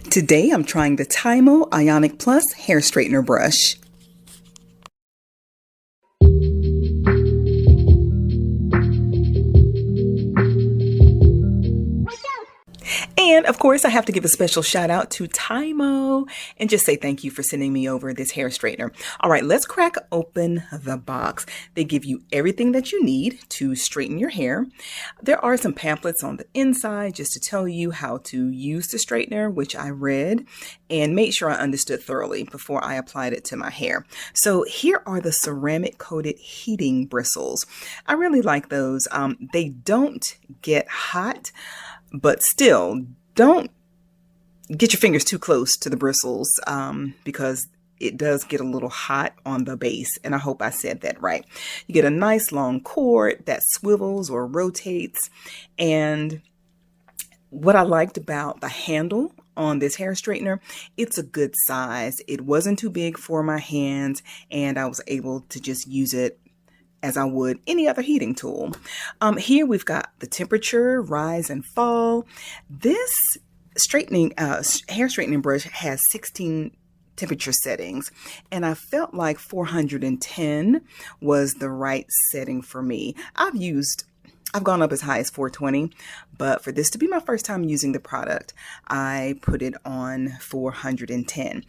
Today I'm trying the TYMO Ionic Plus hair straightener brush. And of course, I have to give a special shout out to TYMO and just say thank you for sending me over this hair straightener. All right, let's crack open the box. They give you everything that you need to straighten your hair. There are some pamphlets on the inside just to tell you how to use the straightener, which I read and made sure I understood thoroughly before I applied it to my hair. So here are the ceramic coated heating bristles. I really like those. They don't get hot, but still, don't get your fingers too close to the bristles because it does get a little hot on the base, and I hope I said that right. You get a nice long cord that swivels or rotates, and what I liked about the handle on this hair straightener, it's a good size. It wasn't too big for my hands, and I was able to just use it as I would any other heating tool. Here we've got the temperature, rise and fall. This hair straightening brush has 16 temperature settings, and I felt like 410 was the right setting for me. I've gone up as high as 420, but for this to be my first time using the product, I put it on 410.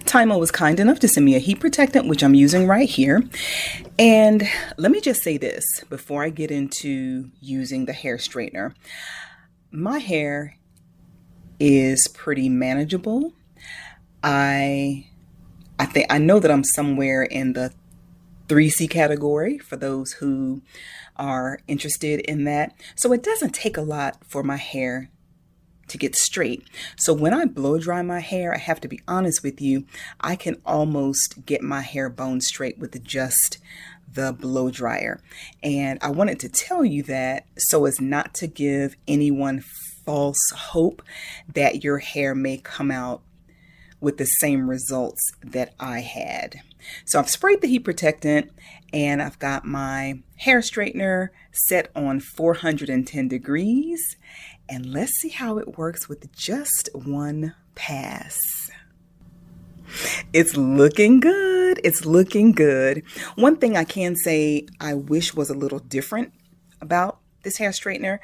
TYMO was kind enough to send me a heat protectant, which I'm using right here. And let me just say this before I get into using the hair straightener. My hair is pretty manageable. I know that I'm somewhere in the 3C category for those who are interested in that. So it doesn't take a lot for my hair to get straight. So when I blow dry my hair, I have to be honest with you, I can almost get my hair bone straight with just the blow dryer. And I wanted to tell you that so as not to give anyone false hope that your hair may come out with the same results that I had. So I've sprayed the heat protectant and I've got my hair straightener set on 410 degrees. And let's see how it works with just one pass. It's looking good. It's looking good. One thing I can say I wish was a little different about this hair straightener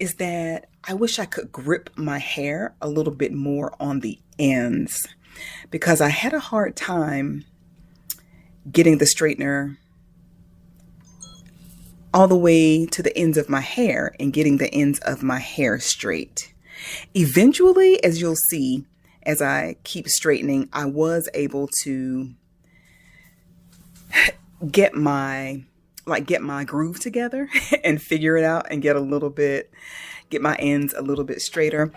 is that I wish I could grip my hair a little bit more on the ends, because I had a hard time getting the straightener all the way to the ends of my hair and getting the ends of my hair straight. Eventually, as you'll see, as I keep straightening, I was able to get my groove together and figure it out and get my ends a little bit straighter.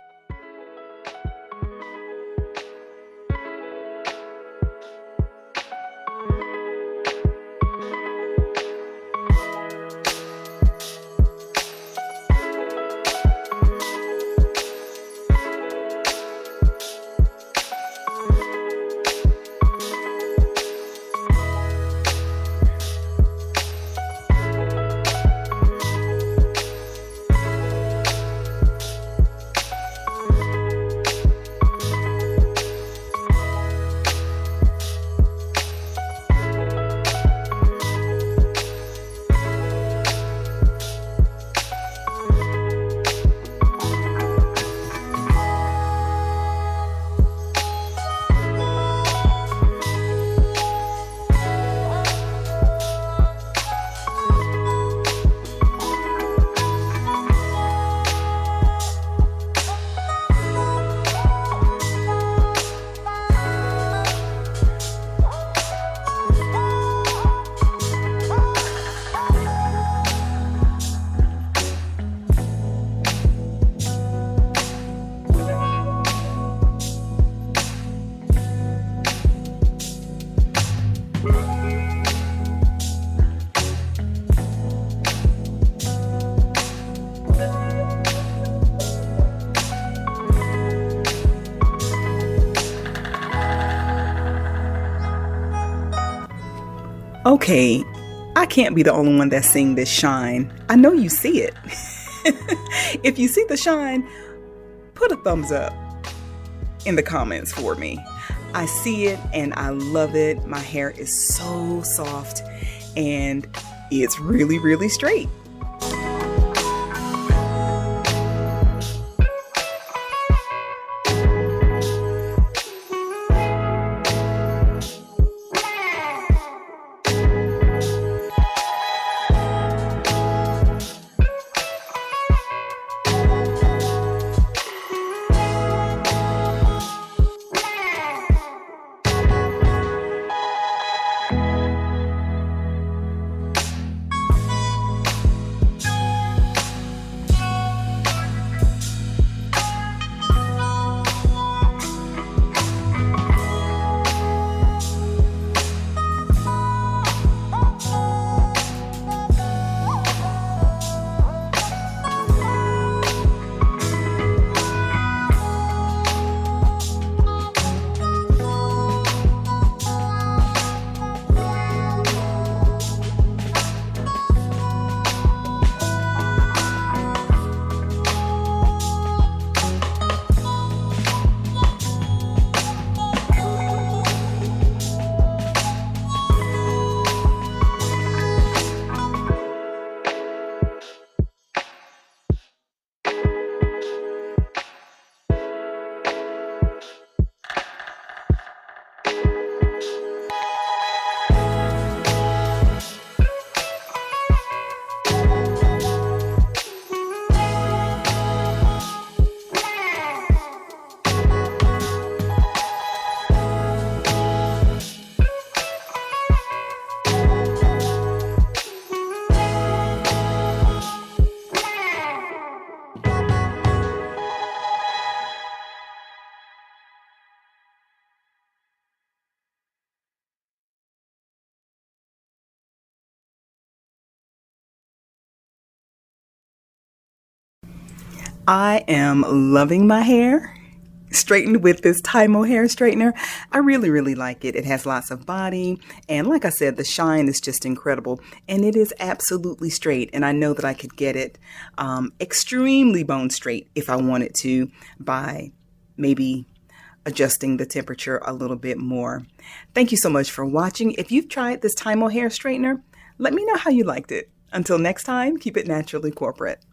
Okay, I can't be the only one that's seeing this shine. I know you see it. If you see the shine, put a thumbs up in the comments for me. I see it and I love it. My hair is so soft and it's really, really straight. I am loving my hair straightened with this TYMO hair straightener. I really, really like it. It has lots of body. And like I said, the shine is just incredible. And it is absolutely straight. And I know that I could get it extremely bone straight if I wanted to by maybe adjusting the temperature a little bit more. Thank you so much for watching. If you've tried this TYMO hair straightener, let me know how you liked it. Until next time, keep it naturally corporate.